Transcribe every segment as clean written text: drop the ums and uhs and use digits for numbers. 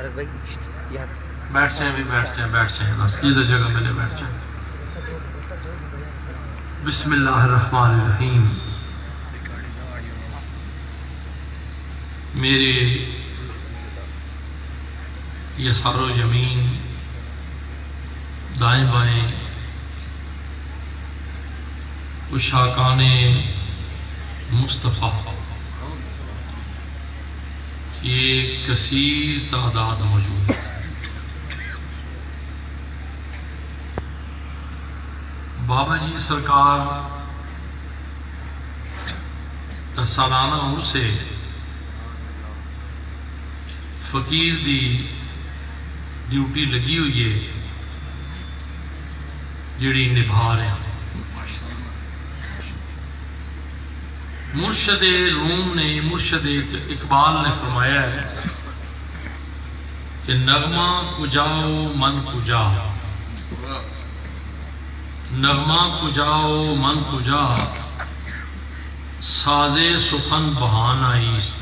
بیٹھ جائیں بھی، بیٹھ جائیں بس ادھر جگہ ملے بیٹھ جائیں۔ بسم اللہ الرحمن الرحیم۔ میرے یسار و یمین، دائیں بائیں عشاقان مصطفیٰ یہ کثیر تعداد موجود ہے۔ بابا جی سرکار دا سالانہ عرصے فقیر دی ڈیوٹی لگی ہوئی ہے جڑی نبھا رہے ہیں۔ مرشد روم نے، مرشد اقبال نے فرمایا ہے کہ نغمہ کجاؤ من کجا، نغمہ کجاؤ من کجا، ساز سخن بہان آئیست۔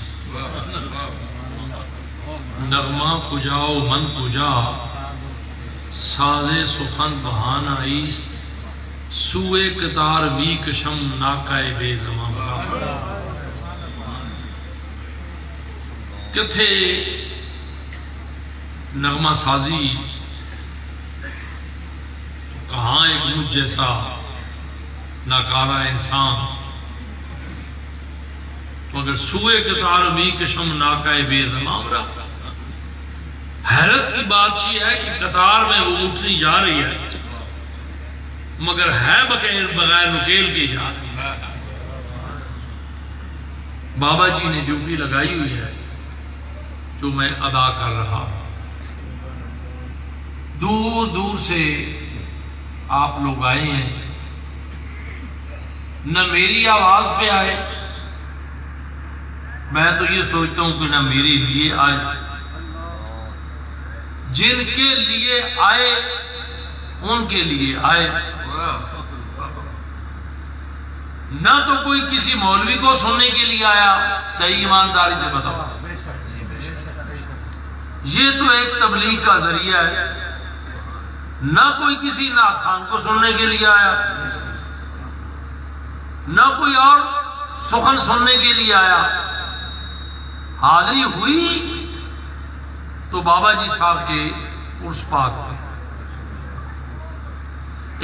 نغمہ کجاؤ من کجا، ساز سخن بہان آئیست، سوئے قطار بھی کشم ناکائے بے زمان۔ کتھے نغمہ سازی، کہاں ایک مجھ جیسا ناکارہ انسان، مگر سوئے قطار بھی کشم ناکائے بے زمان رہا۔ حیرت کی بات یہ ہے کہ قطار میں وہ اٹھنی جا رہی ہے مگر ہے بغیر نکیل کے جا رہی ہے۔ بابا جی نے ڈیوٹی لگائی ہوئی ہے جو میں ادا کر رہا۔ دور دور سے آپ لوگ آئے ہیں، نہ میری آواز پہ آئے، میں تو یہ سوچتا ہوں کہ نہ میرے لیے آئے، جن کے لیے آئے ان کے لیے آئے، نہ تو کوئی کسی مولوی کو سننے کے لیے آیا، صحیح ایمانداری سے بتاؤ، یہ تو ایک تبلیغ کا ذریعہ ہے، نہ کوئی کسی نعت خان کو سننے کے لیے آیا، نہ کوئی اور سخن سننے کے لیے آیا۔ حاضری ہوئی تو بابا جی صاحب کے عرس پاک پہ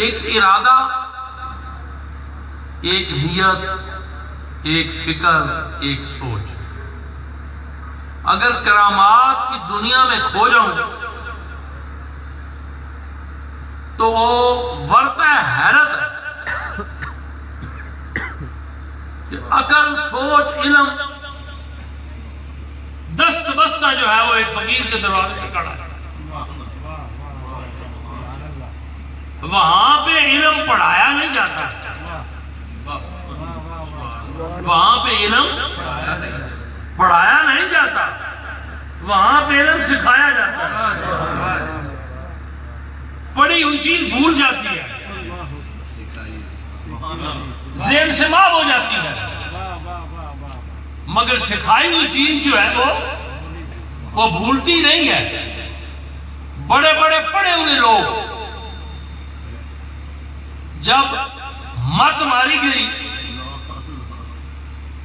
ایک ارادہ، ایک نیت، ایک فکر، ایک سوچ۔ اگر کرامات کی دنیا میں کھو جاؤں تو ورطہ حیرت ہے کہ عقل، سوچ، علم دست بستہ جو ہے وہ ایک فقیر کے دروازے پہ کھڑا ہے۔ وہاں پہ علم پڑھایا نہیں جاتا، وہاں پہ علم پڑھایا نہیں جاتا، وہاں پہ علم سکھایا جاتا ہے۔ پڑھی ہوئی چیز بھول جاتی ہے، ذہن سے معاف ہو جاتی ہے، مگر سکھائی ہوئی چیز جو ہے وہ بھولتی نہیں ہے۔ بڑے بڑے پڑھے ہوئے لوگ جب مت ماری گئی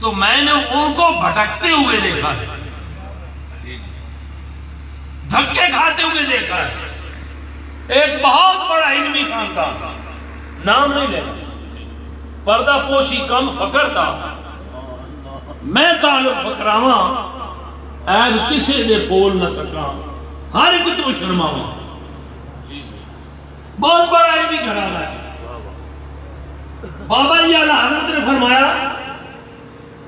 تو میں نے ان کو بھٹکتے ہوئے دیکھا ہے، دھکے کھاتے ہوئے دیکھا ہے۔ ایک بہت بڑا علمی خاندان، نام نہیں لینا، پردہ پوشی کم فقر تھا، میں تعلق فقراواں عیب کسے دے پول نہ سکا، ہر ایک تو شرماواں۔ بہت بڑا علمی گھرانہ ہے۔ بابا جی اعلیٰ حضرت نے فرمایا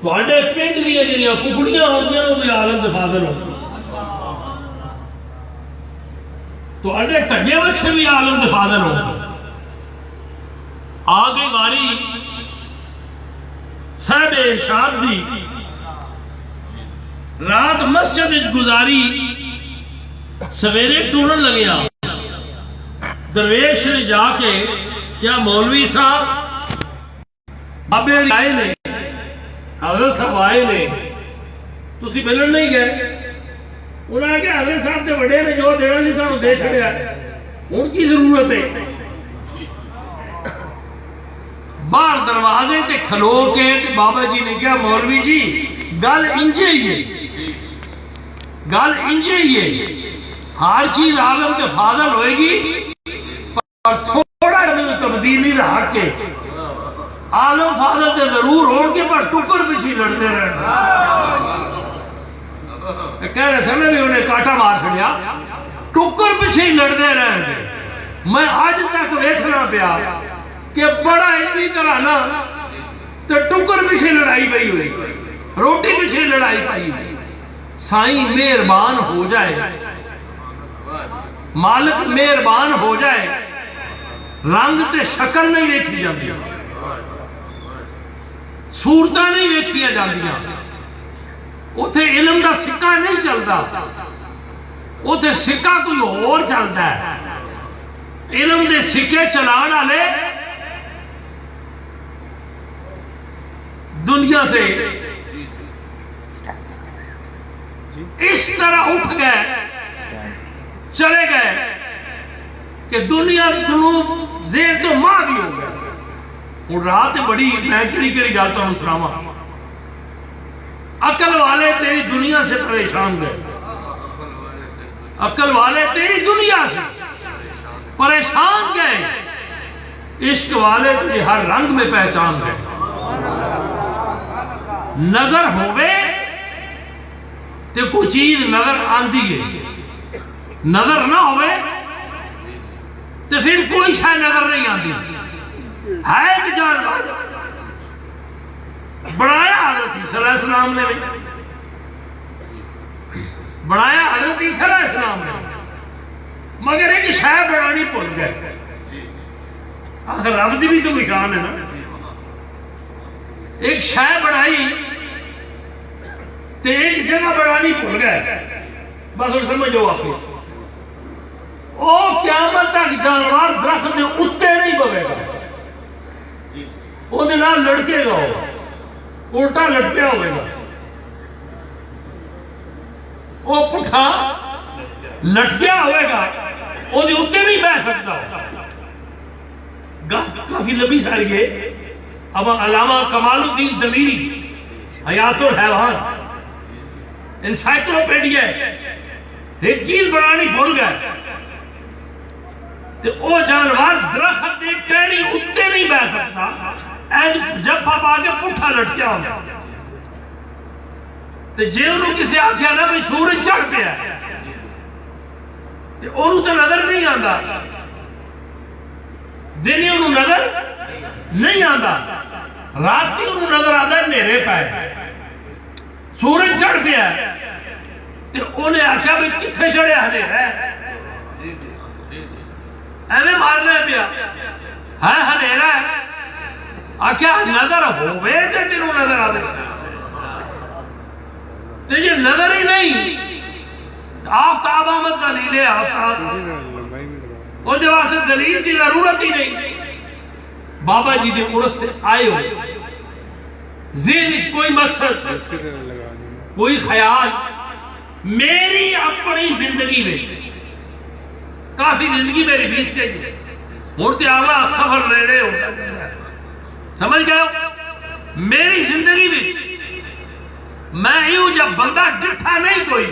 تھوڑے پنڈ بھی جڑیاں ککڑیاں ہوندیاں وہ بھی عالم دے فاضل ہوندے، تھوڑے ٹگے بچے بھی عالم دے فاضل ہوندے۔ آگے واری صاحب ارشاد دی رات مسجد گزاری، سویرے ٹورن لگیا، درویش نے جا کے کیا مولوی صاحب بابے آئے نے، حضرت صاحب آئے نے، تسی ملن نہیں گئے؟ انہوں نے کہا حضرت صاحب تے بڑے نے جو دینا سی سانو دے چھڑیا ان کی ضرورت ہے. باہر دروازے تے کھلو کے بابا جی نے کہا مولوی جی گل انجے ہی ہے، گل انجے ہی ہے، ہر چیز عالم کے فاضل ہوئے گی پر تھوڑا میں تبدیلی رہا کے عالم فاضل تے ضرور ہو کے پر ٹکر پیچھے لڑتے رہنا. کہہ رہے سن بھی انہیں کاٹا مار چھڑیا، ٹکر پیچھے لڑتے رہے. میں آج تک ویکھنا پیا کہ بڑا علمی کرانا تو ٹکر پیچھے لڑائی پئی ہوئی، روٹی پیچھے لڑائی پئی ہوئی. سائیں مہربان ہو جائے، مالک مہربان ہو جائے، رنگ تے شکل نہیں ویکھی جاتی، صورتاں نہیں ویکھیاں جاندیاں، اوتھے علم دا سکہ نہیں چلتا، اوتھے سکہ کوئی اور چلتا ہے. علم دے سکے چلان والے دنیا سے اس طرح اٹھ گئے چلے گئے کہ دنیا جنوب زیر تو ماں بھی ہو گئے. اور رات بڑی میں کری جاتا ہوں سناما، عقل والے تیری دنیا سے پریشان گئے، عقل والے تیری دنیا سے پریشان گئے، عشق والے تجھے ہر رنگ میں پہچان گئے. نظر ہوئے تو کوئی چیز نظر آندی ہے، نظر نہ ہوئے تو پھر کوئی شاید نظر نہیں آندی. ہے ایک جانور بنایا حضرت عیسیٰ علیہ السلام نے، بنایا حضرت عیسیٰ علیہ السلام نے، مگر ایک شاید بنانی بھول گئے. آخر رب دی بھی تو نشان ہے نا، ایک شاید بنائی تو ایک جگہ بنانی بھول گئے. بس اور سمجھو آپ او قیامت تک جانور درخت دے اتے نہیں بوے گا، وہ لڑکے گا، الٹا لٹکیا ہوئے گا، وہ پٹھا لٹکیا ہوئے گا، وہ اتے نہیں بہ سکتا. کافی لمبی ساری ہے. اب علامہ کمال الدین دمیری حیات الحیوان انسائکلوپیڈیا ایک چیز بنانی بھول گئے تو وہ جانور درخت دے ٹہنی اتے نہیں بہ سکتا، جب پا کے پٹھا لٹکیا ہوگا. تو جے انہوں کسی آخیا نا بھی سورج چڑھ پیا تو انہوں تو نظر نہیں آتا، دن انہوں نظر نہیں آتا، رات کی انہوں نظر آتا ہے نیرے پائے. سورج چڑھ پیا تو انہیں آخیا بھی کتنے چڑھے ہنے ہے ایویں مارنا پیا ہے ہنیرا ہے. آخیا نظر ہوئے تو تینوں نظر آ دے، تجھے نظر ہی نہیں. آفتاب آمد دلیل ہے، آفتاب وہ جو واسطے دلیل کی ضرورت ہی نہیں. بابا جی دے عرس سے آئے ہو، ذہن کوئی مقصد کوئی خیال. میری اپنی زندگی میں کافی زندگی میری بیت گئی، مورتی آگا سفر لے رہے ہو، سمجھ گئے ہو. میری زندگی میں میں یوں جب بندہ ڈٹھا نہیں کوئی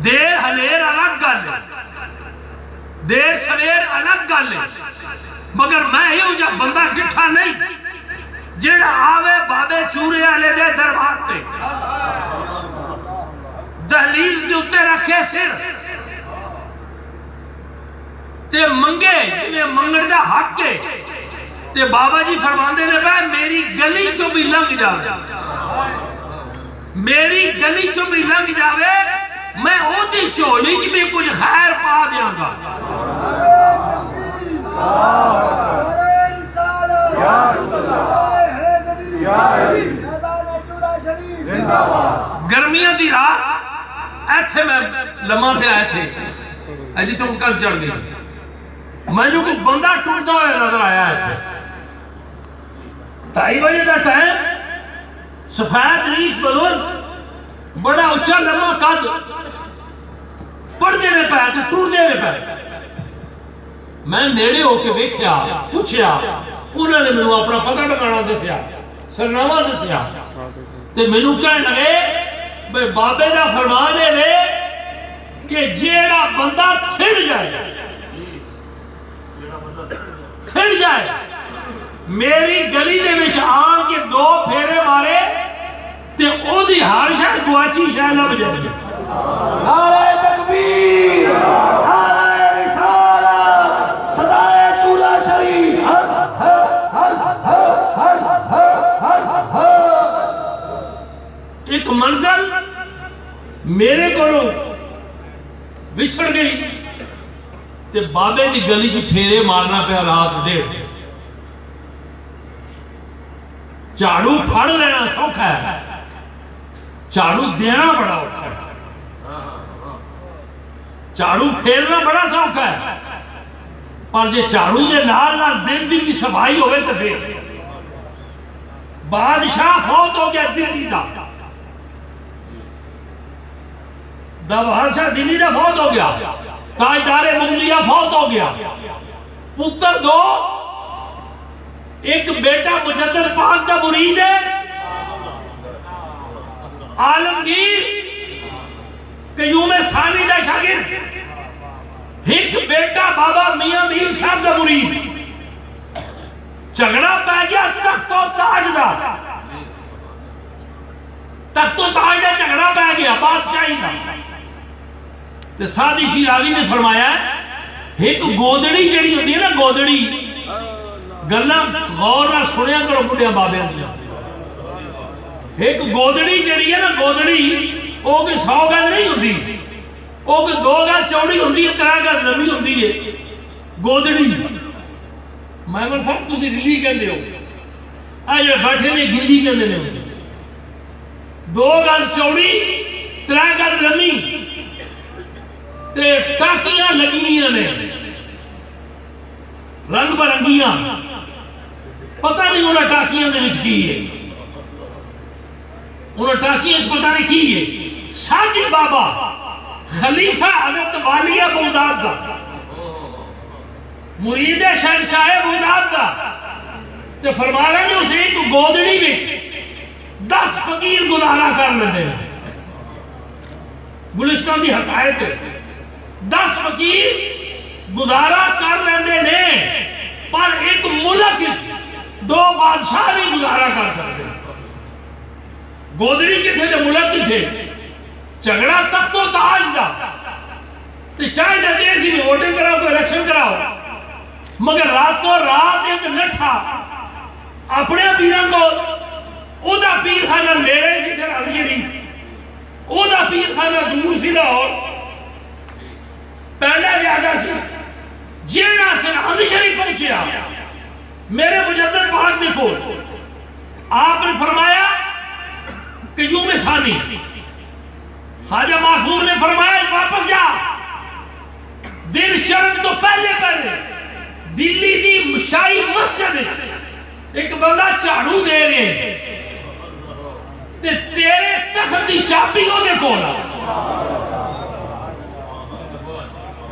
دیر ہنیر الگ گل ہے، دیر سویر الگ گل ہے، مگر میں یوں جب بندہ ڈٹھا نہیں جڑا آوے بابے چورے والے دے دربار تے دہلیز دے اتے رکھے سر تے منگے جنہیں منگڑ دا حق کے تے بابا جی فرماندے نے بھائی میری گلی چو بھی لنگ جاوے، میری گلی چو بھی لنگ جاوے، میں او دی چولی چ بھی کچھ خیر پا دیاں گا. گرمیاں دی رات ایتھے میں لمحہ پہ آئے تھے، اجی تم کل چڑھ گئی، میں جو کوئی بندہ ٹوٹتا ہوئے نظر آیا ہے. 2:30 بجے کا ٹائم، سفید ریش بزرگ بڑا اچا لما قد پڑھتے میں پایا تو ٹرتے میں پایا. میں نیڑے ہو کے ویکھیا پوچھیا انہوں نے مینوں اپنا پتہ ٹکانا دسیا سرنامہ دسیا تے مینوں کہن لگے بھئی بابے دا فرمان ہے کہ جیڑا بندہ تھڑ جائے میری گلی دے وچ آن کے 2 پھیرے مارے تے او دی ہر شے گواچی شے لب جائے. نعرہ تکبیر، نعرہ رسالت، صدائے چولہ شریف. ایک منزل میرے کو بچھڑ گئی تے بابے دی گلی چ پھیرے مارنا پیا رات 1:30. جھاڑو پھڑ لینا سوکھا ہے، جھاڑو دینا بڑا اوکھا ہے. جھاڑو پھیرنا بڑا سوکھا ہے پر جے جھاڑو دے نال دل دی صفائی ہوئے تو پھر بادشاہ فوت ہو گیا دلی دا بادشاہ دلی دا فوت ہو گیا، تاجدار مغلیہ فوت ہو گیا. پتر 2، ایک بیٹا مجدد پاک کا مرید ہے عالمگیر قیوم ثانی دا شاگرد، ایک بیٹا بابا میاں میر صاحب دا مرید. جھگڑا پہ گیا تخت و تاج دا، تخت و تاج دا جھگڑا پہ گیا بادشاہی دا. تے سادی شیرازی نے فرمایا ایک گودڑی جڑی ہوتی ہے نا، گودڑی گلاں غور نال سنیا کرو بڈھیاں بابیاں دی. ایک گودڑی جڑی ہے نا، گودڑی وہ کہ 100 گز نہیں ہوتی، وہ کہ 2 گز چوڑی ہوتی ہے، 3 گز لمبی ہوتی ہے گودڑی. میں صاحب تسی رلی کہندے ہو، اے جو بیٹھے نے گندی کہندے نے. 2 گز چوڑی 3 گز لمبی تے ٹاکیاں لگیاں نے رنگ برنگیاں. پتہ نہیں انہاں ٹاکیاں دے وچ کی ہے، انہاں ٹاکیاں وچ پتہ نہیں کی ہے. ساجد بابا خلیفہ حضرت والیہ بغداد دا، مرید شہنشاہ بغداد دا. تے فرما رہے ہیں اسے تو گودڑی وچ 10 فقیر گزارا کر لیندے نے. گلشتہ دی حقائق 10 فقیر گزارا کر لیندے نے، پر ایک ملک 2 بادشاہ بھی گزارا کر سکتے. گودڑی کتنے تھے ملک تھے. جھگڑا تخت و تاج دا تے چاہے جاتے اسی میں ووٹنگ کراؤ کوئی الیکشن کراؤ، مگر راتوں رات ایک نٹھا اپنے پیران کو او دا پیر خانہ میرے سی تھے علی شریف، او دا پیر خانہ دور سی لاہور پہلے زیادہ سی. جیڑا سرحد شریف پہنچیا میرے مجدد پاک دیکھو آپ نے فرمایا قیوم ثانی. خواجہ معصوم نے فرمایا واپس جا، دن چڑھن تو پہلے دلی دی شاہی مسجد ایک بندہ جھاڑو دے رہے تے تیرے تخت دی چابی ہو دے کھولا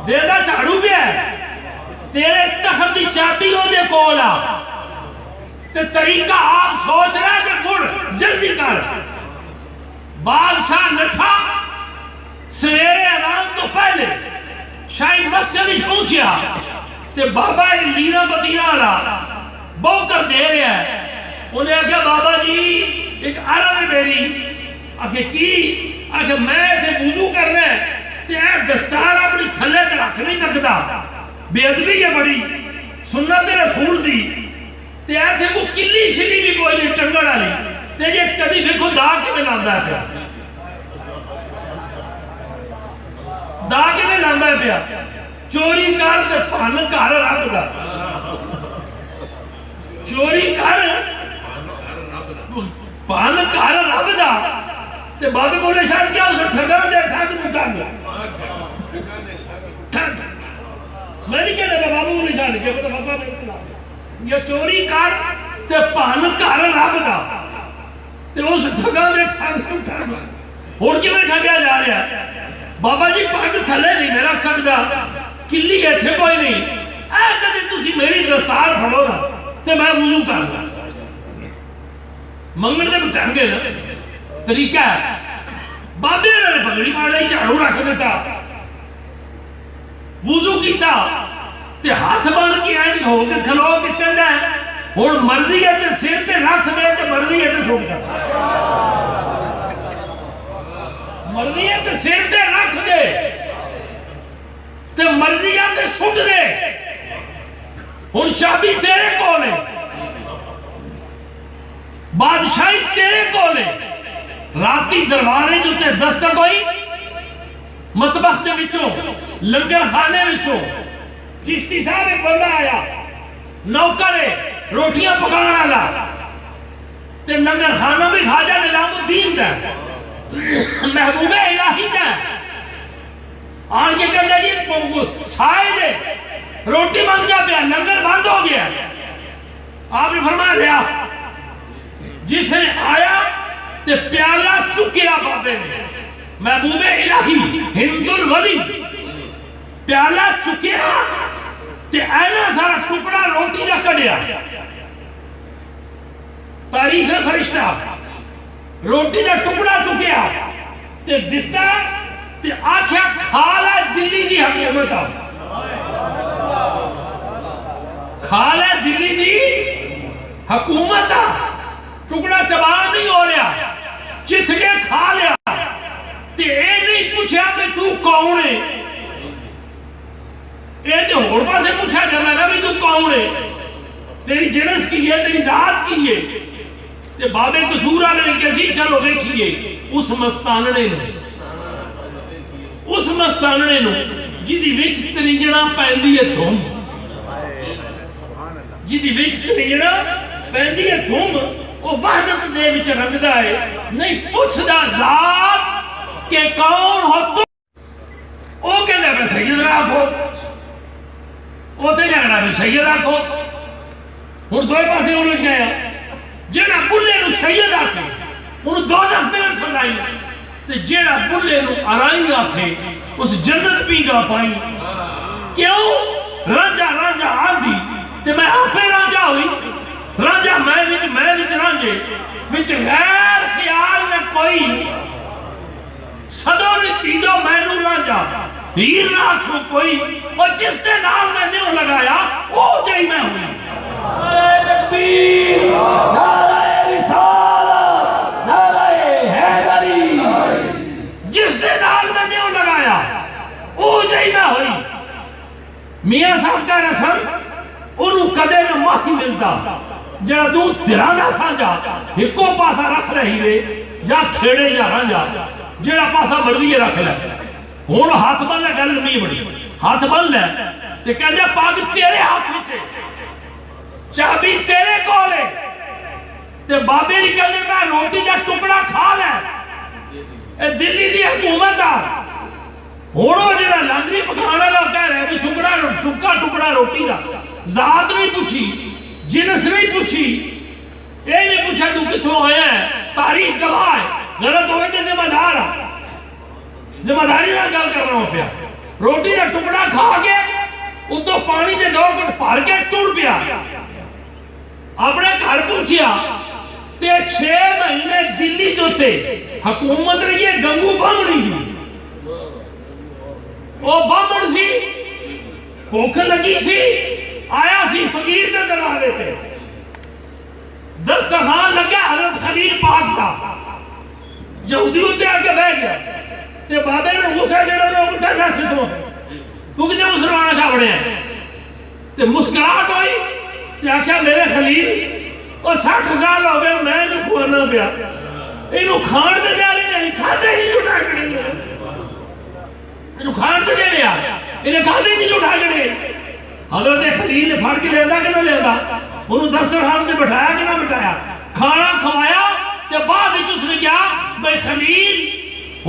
دے دا جھاڑو پہ ہے، تیرے تخت دی چابی ہو دے کھولا تے طریقہ آپ سوچ رہا ہے کہ گڑ جلدی کر. بادشاہ نٹھا سویرے اذان تو پہلے شاہی مسجد ہی پہنچیا تے بابا لینا بدیاں والا بہو کر دے رہا ہے. انہیں کہا بابا جی ایک عرض ہے میری. آکھے کی؟ آکھے میں تے وضو کرنا ہے تے اے دستار اپنی تھلے تے رکھ نہیں سکتا، بے ادبی ہے بڑی، سنت رسول دی تے ایسے کو کلی شلی بھی کوئی نہیں ٹنگڑ والی تے یہ کدی دیکھو دا کے میں لاندا ہے پیا، دا کے میں لاندا ہے پیا. چوری کر تے پن گھر رب دا، چوری کر پن گھر رب دا. تے بابے بولے شاید کیا اسے ٹھگا دے ٹھگ نو ٹھگ. میں نہیں کہتا بابا بولے شاید کیا بابا بولے یہ چوری کر تے پن گھر رب دا تے اس ٹھگا دے ٹھگ نو ٹھگ. ہوں کیوں ٹھگیا جا رہا ہے؟ بابا جی پگ تھلے نہیں میں رکھ سکتا، کلی اتنے کوئی نہیں، اے کدی تسی میری دستار پھڑو نا تے میں وضو کر لوں۔ منگن دے ڈھنگ ہے نا، طریقہ ہے۔ بابے نے پگڑی مار لی، جھاڑو رکھ دیتا، وضو کیتا تے ہاتھ بن کے اینج ہو کے کھلو کے کہندا ہے ہن مرضی ہے تے سر تے رکھ دے تے مرضی ہے تے سٹ دے، مرضی ہے تے سر تے رکھ دے تے مرضی ہے تے سٹ دے۔ ہن چابی تیرے کول ہے، بادشاہی تیرے کول ہے۔ راتی دروازے جو تے دستک ہوئی، مطبخ دے وچوں، لنگر خانے وچوں چشتی صاحب ایک بندہ آیا، نوکر ہے، روٹیاں پکانا والا، تے لنگر خانہ میں خواجہ نظام الدین دا محبوب الہی دا آن کے کہنا جی سائے دے روٹی بن جا پیا، لنگر بند ہو گیا۔ آپ نے فرمایا لیا، جس نے آیا تے پیالہ چکیا بابے نے، محبوب الہی ہند الولی پیالہ چکیا تے اینا سارا ٹکڑا روٹی نہ کڑیا۔ تاریخ فرشتہ روٹی کا ٹکڑا چکیا تے دیتا تے آکھیا کھالا دلی دی حکومت آ، کھالا دلی دی حکومت آ، ٹکڑا چبا نہیں ہو رہا، چتھ کے کھا لیا تے اے نہیں پوچھا کہ تو کون ہے، اے تے ہور پاسے پوچھا جانا نا بھی تو کون ہے، تیری جنس کی ہے، تیری ذات کی ہے۔ تے بابے قصور والے نے کہا چلو دیکھیے اس مستاننے نو، اس مستاننے نو جدی وچ تریجڑا پیندی ہے دھم، جدی وچ تریجڑا پیندی ہے دھم، وہ وحدت دے وچ رنگدا ہے، نہیں پوچھدا ذات کہ کون ہو تم، او کہندا میں سید رکھو، او تے جانا میں سید رکھو۔ ہن دوے پاسے الجھ گیا، جیڑا بلے نو سید آکھے انہوں دوزخ میں سلائی، تے جیڑا بلے نو ارائی آکھے اس جنت بھی گا پائی۔ کیوں؟ رانجا رانجا آدھی تے میں آپے رانجا ہوئی، رانجا میں وچ رانجے وچ غیر خیال نے کوئی صدو نے تیجو میں نو رانجا ہیر نہ آکھو کوئی، اور جس نے نال میں نے لگایا وہ جائی میں ہوئی۔ تکبیر، نعرہ رسالت، نعرہ حیدری، جس نے نال میں نے لگایا وہ جائی میں ہوئی۔ میاں صاحب کا رسم انہوں کدے میں ماہی ملتا، جڑا دو تیرانہ سانجا ہکو پاسا رکھ رہی رے یا کھیڑے یا رانجا، جڑا پاسا مرضی رکھ لے۔ ہون ہاتھ بن لے، گل نہیں بڑی، ہاتھ بن لے تے کہنے پاک تیرے ہاتھ میں چابی تیرے کولے، تے بابے ہی کہنے میں روٹی کا ٹکڑا کھا لے، اے دلی دی حکومت آ۔ ہونو جڑا لنگری پکانا لو کہہ رہے بھی سکا ٹکڑا روٹی دا، ذات نہیں پوچھی، جنس نہیں پوچھی، اے نہیں پوچھا تو کتھوں آیا ہے، تاریخ گواہ ہے، غلط ہوئے تے ذمہ دار ہے، ذمہ داری نہ گل کر رہا ہوں پیا۔ روٹی کا ٹکڑا کھا کے اتو پانی دے دو کٹ پھر کے ٹوڑ پیا، اپنے گھر پہنچیا تے 6 مہینے دلی جو تے حکومت رہی ہے گنگو بامڑی دی، وہ بامڑ سی، بھوک لگی سی، آیا سی فقیر دے دروازے تے، دسترخوان لگا حضرت خلیل پاک دا، یہودیوں تے آ کے بیٹھ گیا تے بابے نے غصہ جڑا لوگ اٹھا نس تو کیونکہ جب مسلمان شاہ بڑے ہیں تے مسکراہٹ ہوئی تے آخیا میرے خلیل اور 60 سال ہو گئے میں جو کھوانا پیا، انہوں کھان دے دیا نہیں، کھاتے ہی نہیں اٹھا کڑے، انہوں کھان دے دیا انہیں کھاتے ہی نہیں اٹھا کڑے۔ حضرت خلیل نے پھڑ کے لیتا کہ نہ لیتا، انہوں دسترخوان سے بٹھایا کہ نہ بٹھایا، کھانا کھوایا تے بعد اس نے کیا بھائی خلیل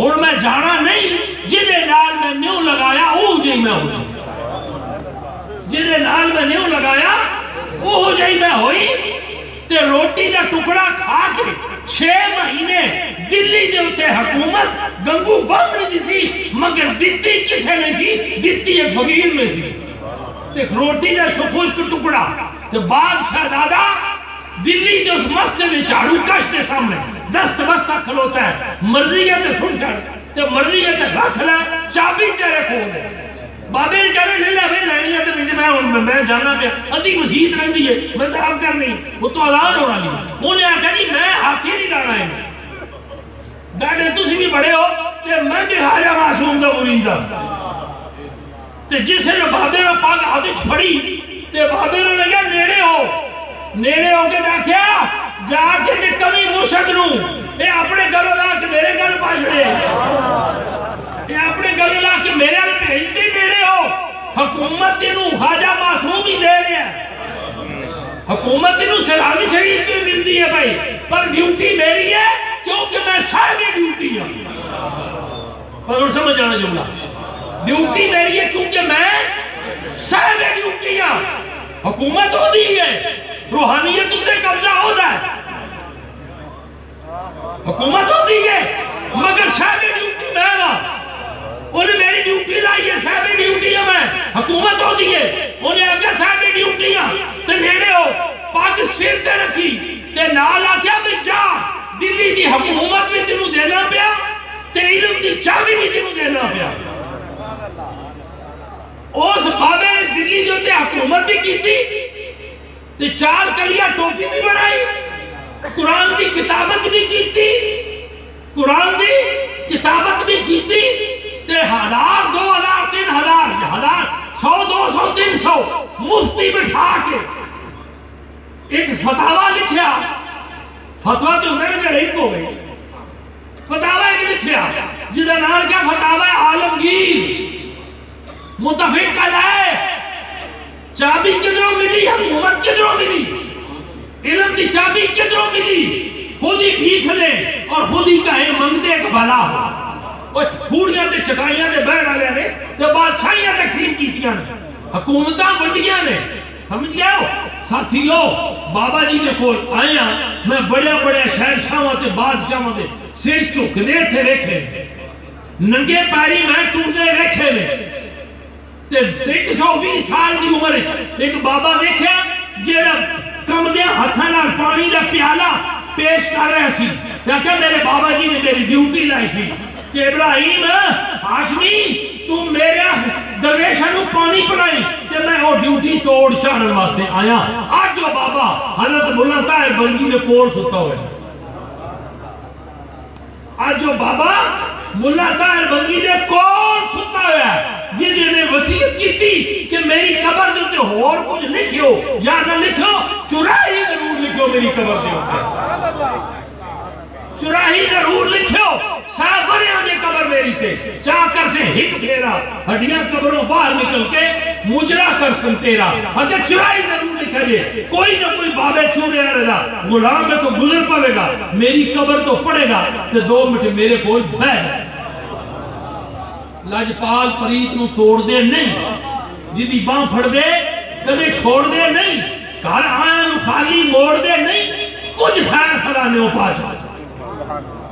اور میں جانا نہیں، جنہیں نال میں نیو لگایا وہ جائی میں ہوئی، جنہیں نال میں نیو لگایا وہ جائی میں ہوئی۔ تے روٹی دا ٹکڑا کھا کے 6 مہینے دلی دے اتنے حکومت گنگو بامنی دی سی، مگر دتی کسے نے سی؟ دتی ایک فقیر میں سی، تے روٹی دا خشک ٹکڑا۔ تے بادشاہ دادا دلی دے اس مسجد چاڑو کش کے سامنے دست بستہ کھلوتا ہے، مرضی ہے تے سن چڑھ تے مرضی ہے تے رکھ لے، چابی تیرے کھول دے۔ بابے نے کہا نہیں لے بھائی لینی ہے تو میں جانا پہ ادھی مسجد رہی ہے میں صاف کرنی، وہ تو اذان ہونا نہیں۔ انہیں آخیا جی میں ہاتھی نہیں لانا ہے، ڈاڈے تسی بھی بڑے ہو تے میں بھی خواجہ معصوم دا مرید ہاں۔ تے جس نے بابے نے پاک ہاتھ پھڑی تے بابے نے لگا نیڑے ہو کے دیکھیا جا کے تے کمی مرشد نو اے اپنے گھروں لا کے میرے گھر پاچھڑے، اے اپنے گھروں لا کے میرے گھر بھیجتے نیڑے ہو۔ حکومت تینوں خواجہ معصوم ہی دے رہے ہیں، حکومت تینوں سرحدی شریف کی ملتی ہے بھائی، پر ڈیوٹی میری ہے کیونکہ میں صاحب ڈیوٹی ہوں۔ پر سمجھ آنا جملہ، ڈیوٹی میری ہے کیونکہ میں صاحب ڈیوٹی ہوں۔ حکومت ہو دی ہے، روحانیت اتنے قبضہ ہو جائے، حکومت ہوتی ہے مگر صاحب ڈیوٹی میں ہوں۔ انہیں میری ڈیوٹی لائی ہے، صاحب ڈیوٹی ہے میں، حکومت ہوتی ہے انہیں آگیا صاحب ڈیوٹی ہوں تو نیڑے ہو پاک سر تے رکھی تے نال آکیا بھی جا دلی دی حکومت بھی تینوں دینا پیا تے علم دی چابی بھی تینوں دینا پیا۔ اس بابے نے دلی جو تے حکومت بھی کی تھی تے 4 کلیاں ٹوپی بھی بنائی، قرآن دی کتابت بھی کی تھی، قرآن دی کتابت بھی کی تھی تے 1000 2000 3000 100 200 300 مفتی بٹھا کے ایک فتاوہ لکھیا، فتوہ تو میں نے ایک ہو گئی، فتاوہ ایک لکھیا جدہ نام کیا فتاوہ عالمگیر متفق علیہ، چابی کدھروں ملی، حکومت کدھروں ملی، علم کی چابی کدھروں ملی، خود ہی بھیک لے اور خود ہی کہے منگتے ایک بھلا ہو۔ اور پھوڑیاں تے چکائیاں نے بہر والے نے تو بادشاہیاں تقسیم کیتیاں نے، حکومتاں بڑیاں نے، سمجھ گیا ہو ساتھیو۔ بابا جی نے کول آیا میں بڑے بڑے شہنشاہاں تے بادشاہاں دے سر چکنے تھے ویکھے، ننگے پیری میں ٹوٹے ویکھے نے تے 120 سال دی عمر ایک بابا دیکھیا جیڑا کمدے ہتھاں نال پانی دا پیالہ پیش کر رہا سی، کہ میرے بابا جی نے میری ڈیوٹی لائی سی کہ ابراہیم ہاشمی تم میرے درویشاں نو پانی پلائی کہ میں وہ ڈیوٹی توڑ چاڑن واسطے آیا۔ آج جو بابا حضرت ملا طاہر بنگی نے کول ستا ہوئے، آج جو بابا ملا طاہر بنگی نے کول ستا ہوئے جنہیں نے وصیت کی تھی کہ میری قبر دیتے اور کچھ لکھو یا نہ لکھو، چراہی ضرور لکھو میری قبر دیتے، چراہی ضرور لکھو، سافرے آنے قبر میری تے چاہ کر سے ہک پھیرا ہڈیاں قبروں باہر نکل کے مجرا کر سن تیرا، اگر چراہی ضرور لکھا جے کوئی نہ کوئی بابے چھوڑے رہا غلام میں تو گزر پڑے گا، میری قبر تو پڑے گا تو 2 منٹ میرے کوئی بہ جائے۔ لاجپال پریت نو توڑ دے نہیں، جدی باں پھڑ دے کدے چھوڑ دے نہیں، گھر آیا نو خالی موڑ دے نہیں، کچھ خیر فلانے ہو پا جائے،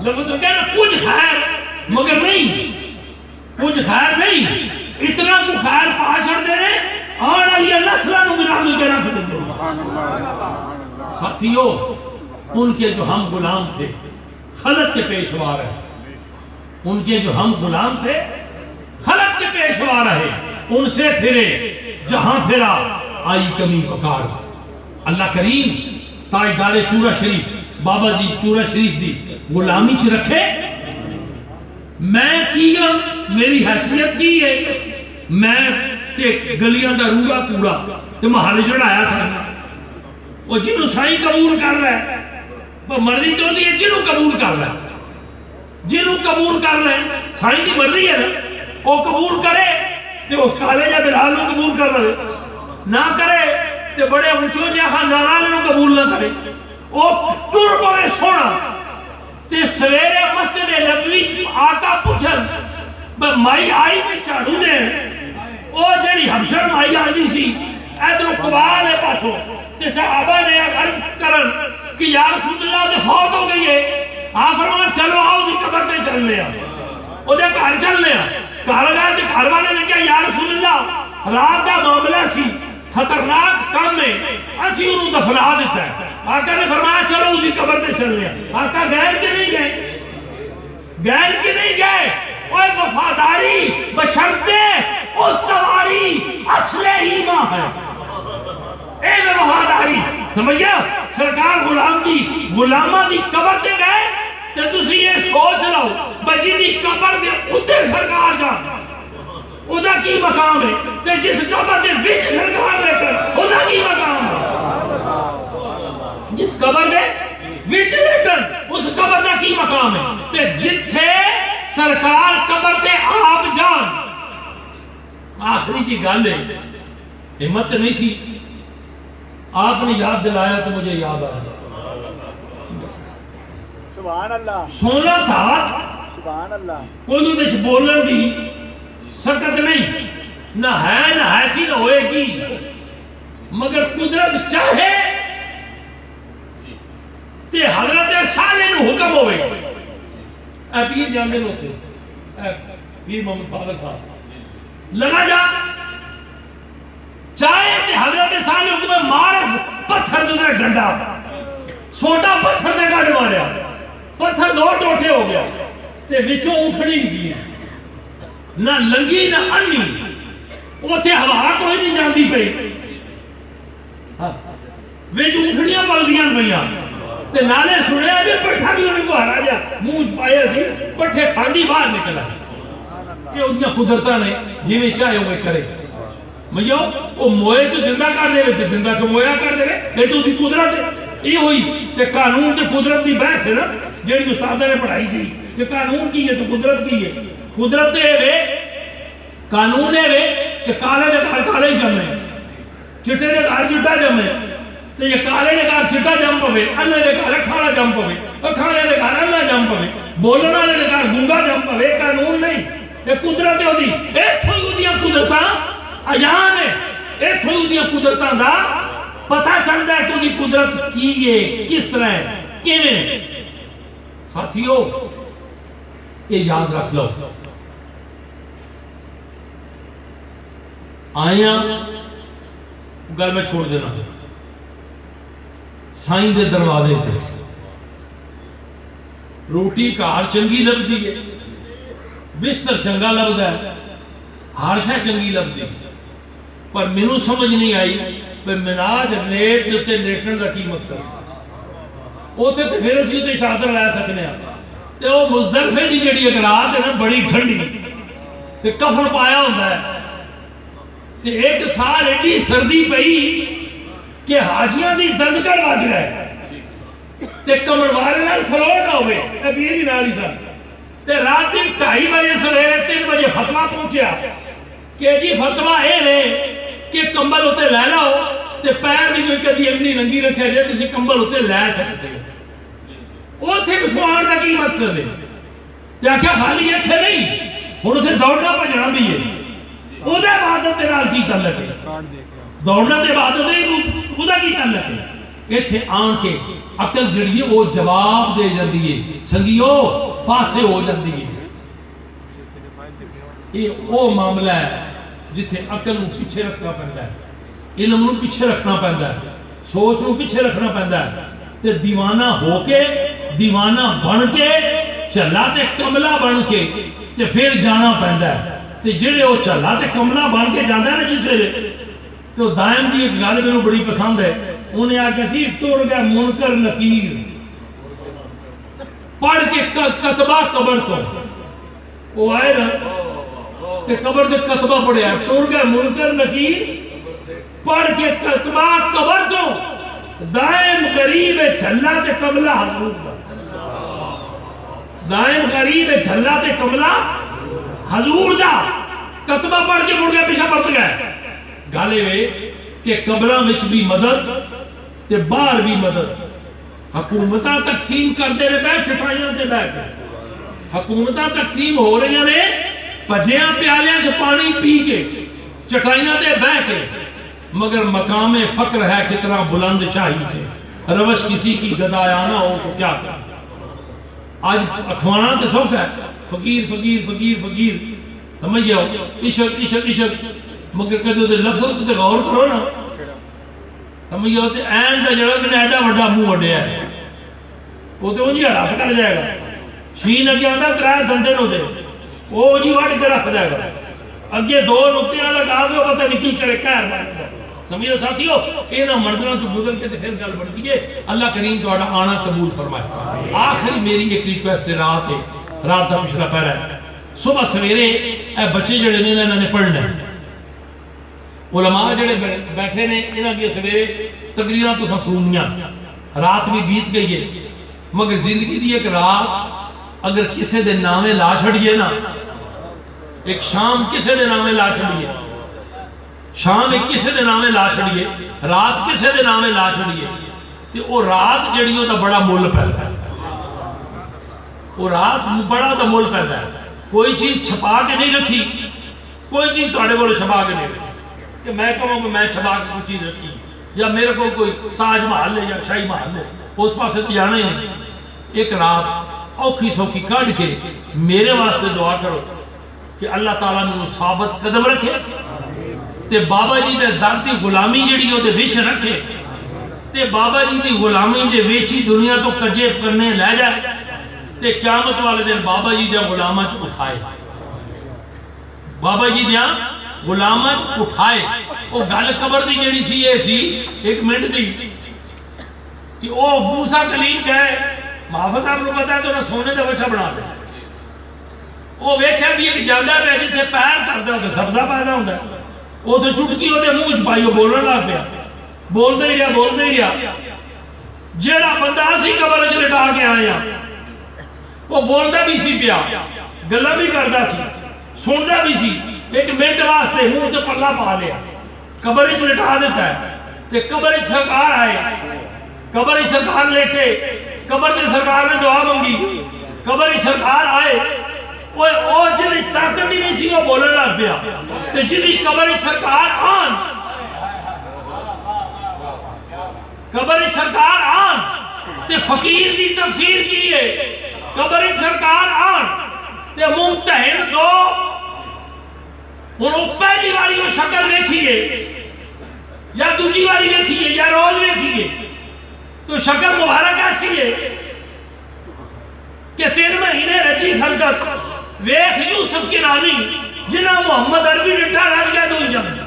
لفظ تو کہنا کچھ خیر مگر نہیں، کچھ خیر نہیں، اتنا کو خیر پا چھڑ دے رہے آن علی اللہ صلی اللہ علیہ وسلم کے رکھ دے دے۔ ساتھیو ان کے جو ہم غلام تھے خلق کے پیشوا رہے، ان کے جو ہم غلام تھے خلق کے پیشوا رہے، ان سے پھرے جہاں پھرا آئی کمی پکار۔ اللہ کریم تاجدار چورا شریف بابا جی چورا شریف دی غلامی چ رکھے، میں کیا میری حیثیت کی ہے، میں گلیاں دا روڑا پورا تو محل چڑھایا سا، وہ جنہوں سائی قبول کر رہا ہے وہ مرضی تو ہوتی ہے، جنہوں قبول کر رہا ہے، جنہوں قبول کر رہے ہیں سائی کی مرضی ہے نا، وہ قبول کرے تو اس کالے یا بلال نو قبول کر رہے، نہ کرے تو بڑے اونچوں یا خاندان نو قبول نہ کرے، وہ ٹر پڑے سونا تے سویرے مسجد نبوی آقا پوچھن مائی آئی میں چاڑو دے، وہ جڑی حبشر مائی آئی سی ادھر قبال ہے پاسوں کہ صحابہ نے عرض کرن کہ یا رسول اللہ نے فوت ہو گئی ہے، آپ فرمان چلو آؤ دی قبر تے چلنے ہیں، وہ دے گھر چلنے ہیں۔ گھر گئے تو گھر والے نے کہا یا رسول اللہ رات کا معاملہ سی، خطرناک کام ہے، اسی انہوں دفنا دیتا ہے۔ آقا نے فرمایا چلو اس کی قبر تے چلنے ہیں۔ آقا گئے کہ نہیں گئے؟ گئے کہ نہیں گئے؟ اور وفاداری بشرطے استواری اصل ایمان ہے، اے میں وفاداری سمجھا۔ سرکار غلام دی غلامہ دی قبر تے گئے تے تسی یہ سوچ لو بجی دی قبر دے اتنے سرکار جان ادا کی مقام ہے، تے جس قبر دے وچ سرکار بیٹھے ادا کی مقام ہے، جس قبر دے وچ بیٹھے اس قبر دا کی مقام ہے۔ تے جتھے سرکار قبر تے آپ جان، آخری جی گل ہے، ہمت نہیں سی، آپ نے یاد دلایا تو مجھے یاد آیا، سبحان اللہ، سونا تھا، سبحان اللہ، کوئی دے بولن دی سکت نہیں، نہ ہے سی نہ ہوئے گی، مگر قدرت چاہے تے حضرت صالح نو حکم ہوئے۔ اے پیر جاندے ہوتے، اے پیر محمد فاضل صاحب لگا جا چاہے تے حضرت صالح حکم مارس پتھر جو نے ڈنڈا چھوٹا پتھر نے گاڑ ماریا، پتھر دو ٹوٹے ہو گیا تے وچوں اونکھڑی گئی، نہ لنگی نہ انی، اوتھے ہوا کوئی نہیں جاندی پئی، وچ اونکھڑیاں بلدیاں پئیاں تے نالے سنیا بھی پٹھا بھی انہیں کو ہرا جا منہ پایا سی، پٹھے کھانڈی باہر نکلا کہ انہیں قدرتہ نے جیویں چاہے ہوئے کرے۔ مجھو وہ موئے تو زندہ کر دے تے زندہ تو مویا کر دے یہ تو دی قدرت ہے۔ یہ ہوئی کہ قانون تے قدرت دی بحث ہے نا جیڑی استاد نے پڑھائی سی کہ قانون کی ہے تو قدرت کی ہے۔ قدرت ہے وے قانون ہے وے کہ کالے دے گھر کالے ہی جمے، چٹے دے گھر چٹا جمے، تو یہ کالے دے گھر چٹا جم پوے، اننے دے گھر کھانا جم پوے، اور کھانے دے گھر اننا جم پوے، بولنا دے گھر گنگا جم پوے۔ قانون نہیں، یہ قدرت ہے دی، ایک تھوئی دیاں قدرتاں اجان ہے، ایک تھوئی دیاں قدرتاں دا پتہ چلتا ہے کہ دی قدرت کی ہے، کس طرح ہے، کیویں۔ ساتھیو یہ یاد رکھ لو، آیاں گل میں چھوڑ دینا، سائیں دے دروازے تے روٹی گھر چنگی لگتی ہے، بستر چنگا لگتا ہے، ہر شے چنگی لگتی، پر مینوں سمجھ نہیں آئی کہ مناج لیٹ تے لیٹن کا کی مقصد۔ اوتھے تے پھر اسی تے چادر لے سکنے ہاں، تے وہ مزدلفے دی جڑی ایک رات ہے نا بڑی ٹھنڈی تے کفن پایا ہوندا ہے تے ایک سال ایڈی سردی پئی کہ حاجیاں دی دندکڑ وج گئے تے کمر والے نال کھلوڑ نہ ہوئے، اے پیر بھی نال ہی سن، تے رات 2:30 بجے سویرے 3 بجے فتویٰ پہنچیا کہ جی فتویٰ اے ہے کہ کمبل اتنے لے لو تے پیر بھی کوئی کدی اگنی ننگی رکھے جائے تسی کمبل اتنے لے سکتے ہو۔ اوتھے سوان کا کی مقصد ہے؟ کیا کیا خالی اتنے نہیں، ہن اتنے دوڑنا بھجنا بھی ہے، وہ عبادت نال کی تعلق ہے؟ دوڑنا تے عبادت ہے، وہ کی تعلق ہے؟ اتنے آن کے عقل جڑی ہے وہ جواب دے جاندی ہے، سنگیو پاسے ہو جاندی ہے۔ یہ وہ معاملہ ہے جتھے عقل نو پیچھے رکھنا پڑتا ہے، علم نو پیچھے رکھنا پڑتا ہے، سوچ نو پیچھے رکھنا پڑتا ہے، تے دیوانہ ہو کے دیوانہ بن کے چلا تے کملا بن کے تے پھر جانا پڑتا ہے۔ تے جڑے وہ چلا تے کملا بن کے جانا ہے نا جس ویلے، تو دائم دی ایک گل میرے بڑی پسند ہے، انہیں آ کے سی ٹر گیا منکر نکیر پڑھ کے کتبہ قبر تو، وہ آئے نا کہ قبر دے کتبہ پڑھیا، ٹر گیا منکر نکیر پڑھ کے کتبہ قبر تو، دائم غریب جھلا تے کملا حضور دا، دائم غریب جھلا تے کملا حضور دا، کتبہ پڑھ کے مڑ گیا پیچھا پرت گئے۔ گالے وے کہ قبروں وچ بھی مدد تے باہر بھی مدد، حکومتاں تقسیم کرتے رہے بیٹھ چٹائیاں تے بیٹھ کے، حکومتاں تقسیم ہو رہی نے پجیاں پیالیاں چ پانی پی کے چٹائیاں تے بیٹھ کے، مگر مقام فقر ہے کتنا بلند شاہی سے، روش کسی کی گدایانہ ہو تو کیا کر۔ آج اخوانا تو سوکھ ہے، فقیر فقیر فقیر فقیر، سمجھ جاؤ، عشق عشق عشق، مگر کدو دے لفظوں تے غور کرو نا، سمجھ جاؤ تے این دا جڑا میں ایڈا بڑا منہ وڈیا ہے، وہ تو جی ہڑا کر جائے گا، شین اگے آتا ترائے دندے نو دے، وہ جی وڑ کے رکھ جائے گا، اگے دو نقطے لگا دو پتہ نہیں کی کرے کہر سمجھو ساتھیو، اینا مرضوں تو گزر کے پھر گل بڑھتی ہے۔ اللہ کریم تہاڈا آنا قبول فرمائے۔ آخری میری ایک ریکویسٹ رات ہے، رات دا مشرا پہرا ہے، صبح سویرے اے بچے جڑے نے انہاں نے پڑھنا ہے، علماء جڑے بیٹھے نے انہاں دی سویرے تقریراں تو سنیاں، رات بھی بیت گئی ہے، مگر زندگی دی ایک رات اگر کسے دے نامے لا چھڑیے نا، ایک شام کسے دے نامے لا چھڑیے، شام ایک کسے دے نامے لا چھڑیے، رات کسے دے نامے لا چھڑیے، تے وہ رات جڑی ہو تا بڑا مول پیدا ہے، وہ رات بڑا دا مول پیدا ہے۔ کوئی چیز چھپا کے نہیں رکھی، کوئی چیز تھوڑے بولے چھپا کے نہیں رکھی کہ میں کہوں کہ میں چھپا کے کوئی چیز رکھی، یا میرے کو کوئی ساج محل ہے یا شاہی محل ہے، اس پاس سے جانا ہی نہیں۔ ایک رات اوکھی سوکھی کھڑ کے میرے واسطے دعا کرو کہ اللہ تعالیٰ نے ثابت قدم رکھے، تے بابا جی دے در دی غلامی جڑی ہو دے وچ رکھے، تے بابا جی دی غلامی دے وچی دنیا تو کجے کرنے لے جائے، تے قیامت والے دن بابا جی دے غلاماں چ اٹھائے، بابا جی دے غلاماں چ اٹھائے۔ وہ گل قبر دی جڑی سی یہ سی ایک منٹ دی کہ وہ موسیٰ کلیم گئے، محافظ صاحب کو پتا ہے تو انہیں سونے دا بچہ بنا دے، وہ ویکھیا بھی ایک جگہ پہ جتنے پیر کردا ہوتا سبزہ پیدا ہوتا ہے، وہ تو چٹکی ہوتے منہ چ پائی وہ بولنے لگ پیا، بولتے ہی رہا، جیڑا بندہ اسی قبر وچ لٹا کے آیا وہ بولتا بھی سی پیا، گلاں بھی کردا سی، سندا بھی سی، ایک منٹ واسطے منہ تے پلہ پا لیا، قبر وچ لٹا دیتا ہے، تے قبر وچ سرکار آئے، قبر وچ سرکار لیٹے، قبر تے سرکار نے دعا منگی، قبر وچ سرکار آئے، وہ جی طاقت ہی نہیں سی وہ بولنے لگ پیا، تے جی قبر سرکار آن، قبر سرکار آن تے فقیر دی تفسیر کی ہے، قبر سرکار آن تے ممتحن دو، انہوں پہلی باری وہ شکل دیکھیے یا دوسری باری دیکھیے یا روز دیکھیے تو شکل مبارک ایسی ہے کہ 3 مہینے رچی خلقت ویخ یوسف کی رانی جنہ محمد عربی رٹھا رج گیا دو جنگ،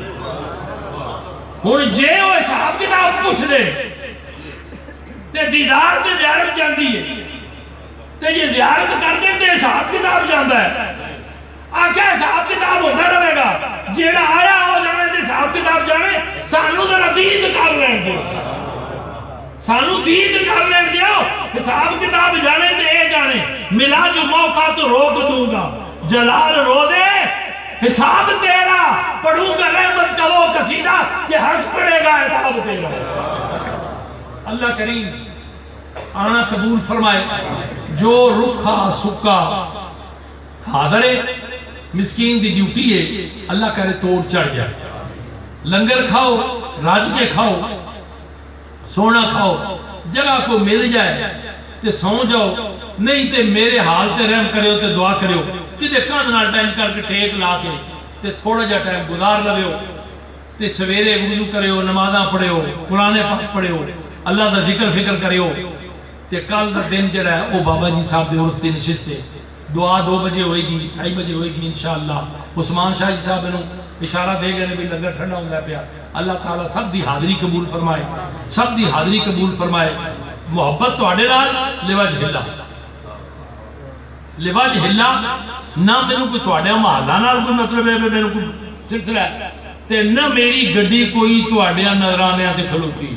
ہوں جے وہ حساب کتاب پوچھ دے تے دیدار تے زیارت جاندی ہے، تے یہ زیارت کرتے تے حساب کتاب جاندا ہے، آکھا حساب کتاب ہوتا رہے گا، جیڑا آیا ہو جانے تے حساب کتاب جانے، سانو ذرا دید کر لیں دو، سانو دید کر لیں دیو، حساب کتاب جانے تے اے جانے، ملا جو موقع تو روک دوں گا، جلال رو دے حساب تیرا، پڑھوں گا رحمت کا وہ قصیدہ کہ ہنس پڑے گا حساب تیرا۔ اللہ کریم آنا قبول فرمائے، جو رکھا سکا حاضر مسکین دی ڈیوٹی ہے، اللہ کرے توڑ چڑھ جائے، لنگر کھاؤ، راج کے کھاؤ، سونا کھاؤ، جگہ کو مل جائے تے سو جاؤ، نہیں تے میرے حال تے رحم کرے ہو تے دعا کرے ہو، کدے کاننا ٹائم کر کے ٹیک لا کے تے تھوڑا جا ٹائم گزار لگے ہو، تے سویرے وضو کرے ہو، نمازاں پڑھے ہو، قرآن پاک پڑھے ہو، اللہ دا ذکر فکر کرے ہو، تے کل دا دن جڑا ہے او بابا جی صاحب دے عرس دی نشست ہے، دعا 2 بجے ہوئے گی، 2:30 بجے ہوئے گی انشاءاللہ۔ عثمان شاہ جی صاحب نے اشارہ دے گئے بھی لنگر ٹھنڈا ہوں گا پیا، اللہ تعالیٰ سب دی حاضری قبول فرمائے، سب دی حاضری قبول فرمائے، محبت تو آڑے نال لوجہ اللہ، لوجہ اللہ، نہ میرے کو تو آڑے محلہ نال کوئی مطلب ہے میرے کو سلسلہ ہے، تے نہ میری گڈی کوئی تو آڑے نظرانے آتے کھلوتی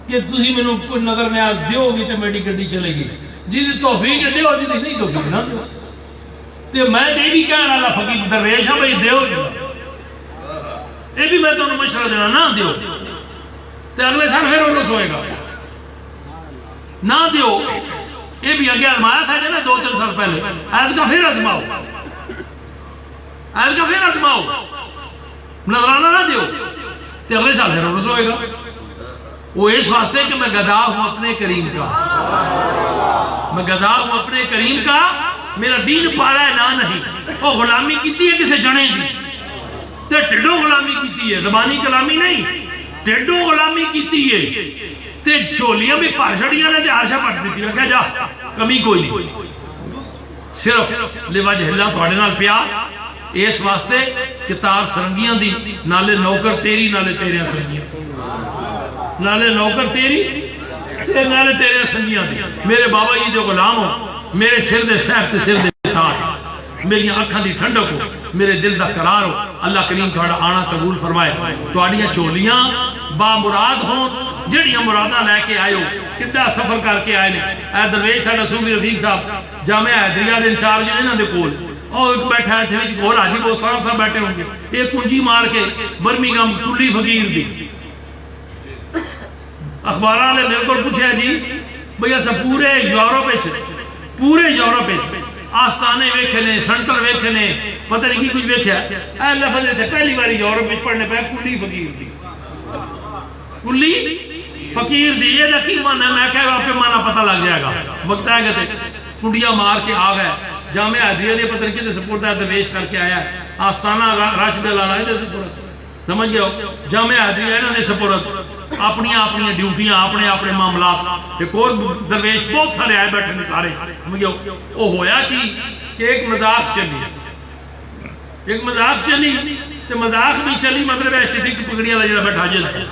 کہ تسی میں کوئی نظر نیاز دیو گی تے میری گڈی چلے گی، جی توفیق دیو جی نہیں توفیق نہ دیو، تے میں یہ بھی کہنا اللہ فقیر درویش ہاں بھائی دیو جی، یہ بھی میں تو انہوں مشورہ دینا نہ دیو، تے اگلے سال پھر انہوں سوئے گا نہ دیو، یہ بھی اگے ازمایا تھا جانا 2-3 سال پہلے، آیت کا پھر ازماؤ، آیت کا پھر ازماؤ، نظرانہ نہ دیو تو اگلے سال پھر عرض ہوئے گا. وہ اس واسطے کہ میں گدا ہوں اپنے کریم کا, میں گدا ہوں اپنے کریم کا, میرا دین پارا ہے نہ نہیں. وہ غلامی کیتی ہے کسے جنے دی تے ٹھڈوں غلامی کیتی ہے, زبانی کلامی نہیں, ٹھڈوں غلامی کیتی ہے تے چولیاں بھی پار چھڑیاں نے تے عرشہ پٹ دیتی ہے. کہ جا کمی کوئی نہیں, صرف لوجہ اللہ تھوڑے نال پیار اس واسطے کہ تار سرنگیاں دی نالے نوکر تیری نالے تیرے سرنگیاں, نالے نوکر تیری تے نالے تیرے سرنگیاں دی. میرے بابا جی دے غلام ہو, میرے سر دے سیف تے سر دے تاج, میری آنکھاں دی ٹھنڈک ہو, میرے دل دا قرار ہو. اللہ کریم تھوڑا آنا قبول فرمائے, تھوڑیاں چولیاں با مراد ہوں, جڑیاں مراداں لے کے آئے ہو, کتنا سفر کر کے آئے نے. اے درویش ساڈا صوفی رفیق صاحب جامعہ حیدریہ دے انچارج نے انہاں دے کول, اور ایک بیٹھا ہے تھے اور حاجی بوستان صاحب بیٹھے ہوں گے, ایک کنجی مار کے برمنگھم کلی فقیر دی. اخباراں نے میرے کو پوچھا جی بھئی اسا پورے یورپ آستانے ویکھے نے, سنٹر ویکھے نے, پتہ نہیں کی کچھ ویکھیا. اے لفظ تھے پہلی باری یورپ میں پڑھنے پہ کلی فقیر دی, کلی فقیر دی. یہ لکی مانا ہے, میں کہہ گا آپ کے مانا پتہ لگ جائے گا. وقت آئے گا تھے کنڈیاں مار کے آ گئے جامعہ حیدریہ دے پتہ نہیں سپورٹ ہے درویش کر کے آیا ہے, آستانہ راج دے لانا ہے سپورٹ, سمجھ گئے ہو. جامعہ حیدریہ انہوں نے سپورٹ اپنی اپنی ڈیوٹیاں اپنے اپنے معاملات. ایک اور درویش بہت سارے آئے بیٹھے نے سارے, سمجھ گئے ہو. وہ ہویا کہ ایک مذاق چلی تو مذاق بھی چلی, مطلب ہے اسٹیٹک پگڑیاں والا جڑا بیٹھا جائے.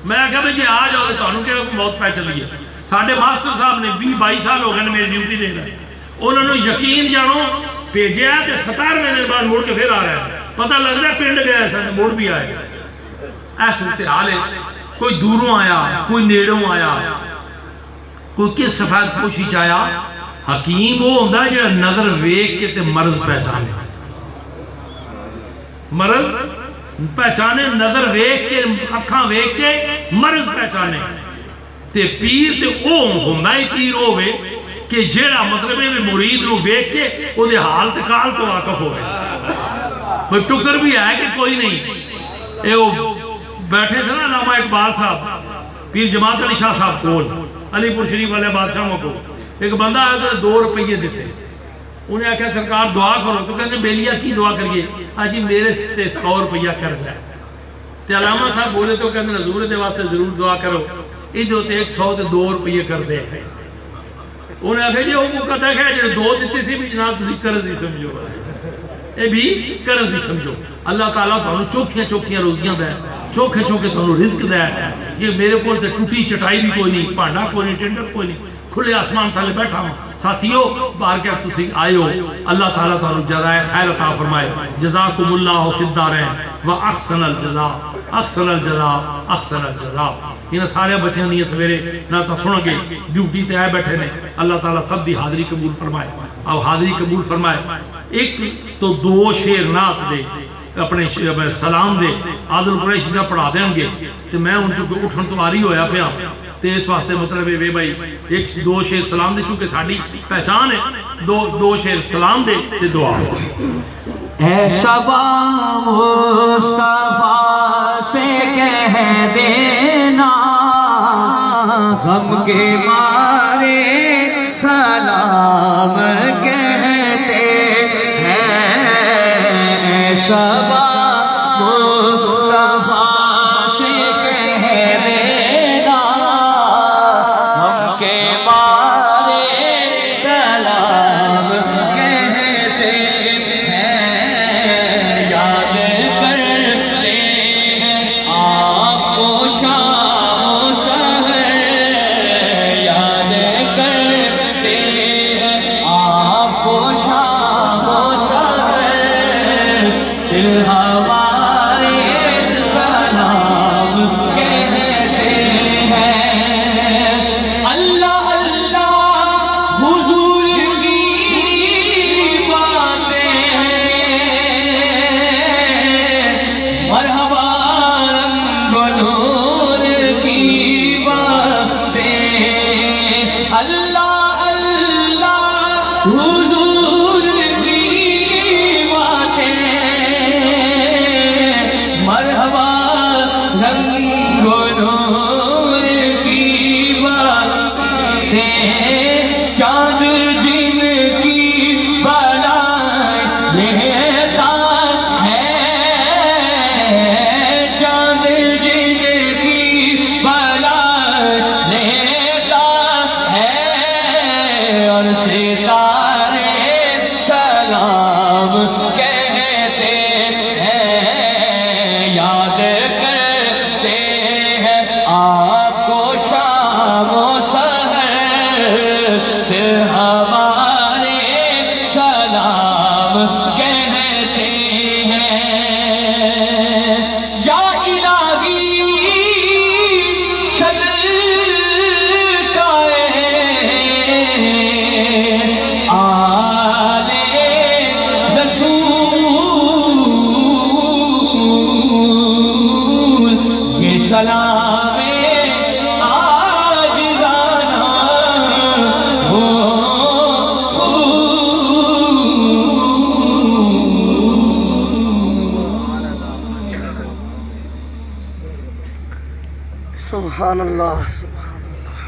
میں کہا بھائی جی آ جاؤ تو کہڑا موت پہ چلی ہے. ساڈے ماسٹر صاحب نے 20-22 سال ہو گئے میری ڈیوٹی دے رہے, انہوں نے یقین جانو بھیجا تو 17ویں دن بعد مڑ کے پھر آ رہا ہے. پتہ لگ رہا ہے پنڈ گیا سن مڑ بھی آئے. اے صورتحال ہے, کوئی دوروں آیا, کوئی نیڑوں آیا, کوئی کس سفید پوشی چایا. حکیم وہ ہوتا ہے جو نظر ویک کے تے مرض پہچانے, مرض پہچانے, نظر ویک کے اکھاں ویک کے مرض پہچانے. تے پیر تے او ہوندہ ہی پیر ہوئے کہ جیڑا مطلب ہے مرید نو ویک کے او دے حال تے کال تو واقف ہوئے. کوئی ٹکر بھی ہے کہ کوئی نہیں. اے وہ بیٹھے سے نا علامہ اقبال صاحب پیر جماعت علی شاہ صاحب کول علی پور شریف والے بادشاہوں کو, ایک بندہ آیا تو 2 روپیے دیتے. انہیں آکھا سرکار دعا کرو, تو کہتے بیلیا کی دعا کریے. آجی میرے سے 100 روپیہ قرض ہے. تے علامہ صاحب بولے تو کہتے حضور دے واسطے ضرور دعا کرو, ادھر تے 100 تے 2 روپیے قرض ہے. انہیں آکھا جی وہ کہتا ہے جو 2 دیتے سی بھی جناب تسی قرض ہی سمجھو, اے بھی قرض ہی سمجھو. اللہ تعالیٰ تھانوں چوکھیاں چوکھیاں روزیاں دے, چوکھے چوکھے تھانوں رزق دے. کہ میرے کو تے ٹوٹی چٹائی بھی کوئی نہیں, پانڈا کوئی نہیں, ٹینڈر کوئی نہیں, کھلے آسمان تھالے بیٹھا ہوں. ساتھیو بار کیا تسی آئے ہو, اللہ تعالیٰ تھانوں جزائے خیر عطا فرمائے. جزاکم اللہ فی الدارین و احسن الجزاء, احسن الجزاء, احسن الجزاء. انہیں سارے بچیاں نہیں سویرے نہ تو سن گے ڈیوٹی تے آئے بیٹھے نے. اللہ تعالیٰ سب دی حاضری قبول فرمائے. اب حاضری قبول فرمائے. ایک تو 2 شعر نعت دے اپنے سلام دے عادل قریشی صاحب پڑھا دیں گے. تو میں ان چونکہ اٹھن تو آری ہویا پیا, تو اس واسطے مطلب ہے بھائی 1-2 شعر سلام دے, چونکہ ساڑی پہچان ہے. 2 شعر سلام دے تے دعا. اے شبا مصطفیٰ سے کہہ دینا غم کے مارے سلام کہتے ہیں. اے شبا مصطفیٰ سے کہہ دینا غم کے مارے سلام کہتے ہیں. یاد کرتے ہیں آپ کو شام و سحر, یاد کرتے اللہ سبحان اللہ.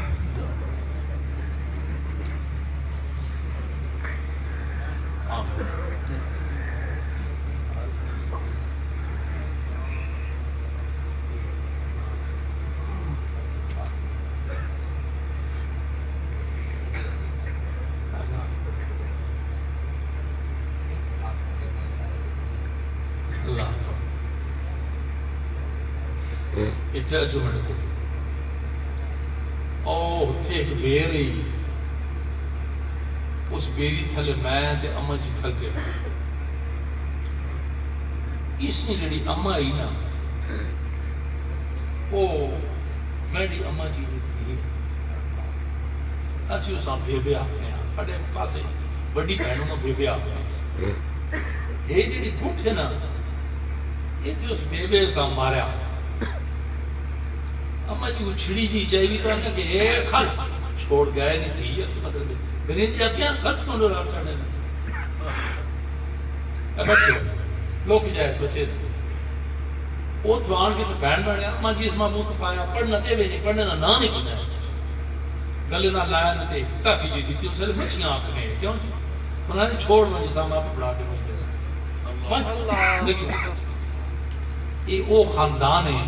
اتنے جو میرے کو اتنے ایک بیر ہی اس بیری تھلے میں تے اما جی کھلتے رہے. اس نے جڑی اما آئی نا وہ میری اما جی تھی. اسی اس بیبے آخنے ہیں بڑے پاسے بڑی بہنوں میں بیبے آخنے ہیں. یہ جڑی گھٹ ہے نا یہ تھی اس بیبے سے ماریا. اما جی وہ چھڑی جی چاہیے تو کہ اے کھل چھوڑ گئے نہیں تھی مطلب گرین جاتی ہیں کھل تو لوگ چڑھنے میں بیٹھے لوگ جائے بچے تھے وہ تھوان کے تو بہن بڑھ گیا. اما جی اس ماں تو پایا پڑھنا تے نہیں پڑھنے نہ نہیں پڑھنا گلے نہ لایا نہ تے کافی جی دیتی اسے مچھیاں آنکھ میں کیوں جی انہوں نے چھوڑ مجھے سامنے آپ پڑھا کے مجھے یہ وہ خاندان ہے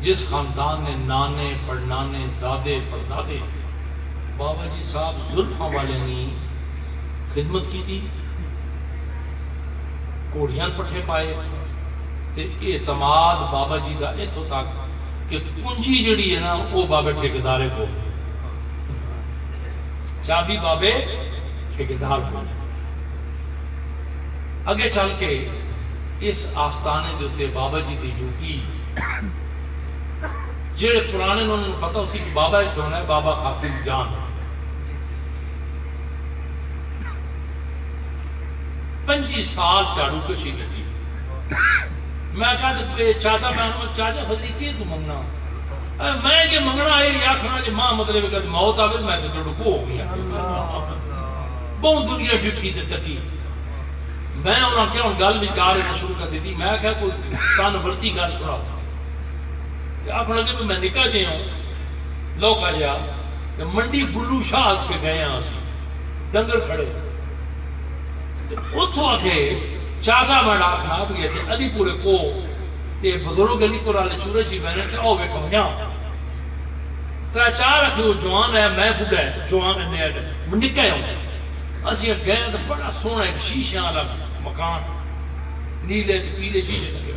جس خاندان نے نانے پڑنانے دادے پردادے بابا جی صاحب زلفاں والے نے خدمت کی تھی. کوڑیاں پٹھے پائے تے اعتماد بابا جی دا اتھوں تک کہ کنجی جڑی ہے نا وہ بابے ٹھیکیدارے کو چابی بابے ٹھیکیدار کو. اگے چل کے اس آستانے دے تے بابا جی دی ڈیوٹی جڑے پرانے انہوں نے پتا اسی کہ بابا ایک ہونا ہے بابا خاطر جان 25 سال چاڑو کشی لگی. میں کہا چاچا میں چاچا خدی کی تو منگنا میں یہ منگنا ہے یا کھنا جی ماں مطلب کہ موت آوے میں تو ڈکو ہو گیا بہت دنیا ڈٹھی تے تکی. میں انہوں نے کہا گل وچار شروع کر دی. میں کہا کوئی کان ورتی گل سناؤ آپ لگے تو میں نکا جے ہوں لوکا جا منڈی گلو شاہ کے گئے ہیں اسی ڈنگر کھڑے اتھو آکے چاچا میں ڈاکنا آپ گئے تھے علی پورے کو تے بزرگ علی پورا لے چورے چی بہنے تھے او بے کھویا ترہ چار رکھے وہ جوان ہے میں بڑھا ہے جوان ہے میں نکا ہوں اسی گئے تو بڑا سونا ایک شیشے والا مکان نیلے پیلے شیشے لگے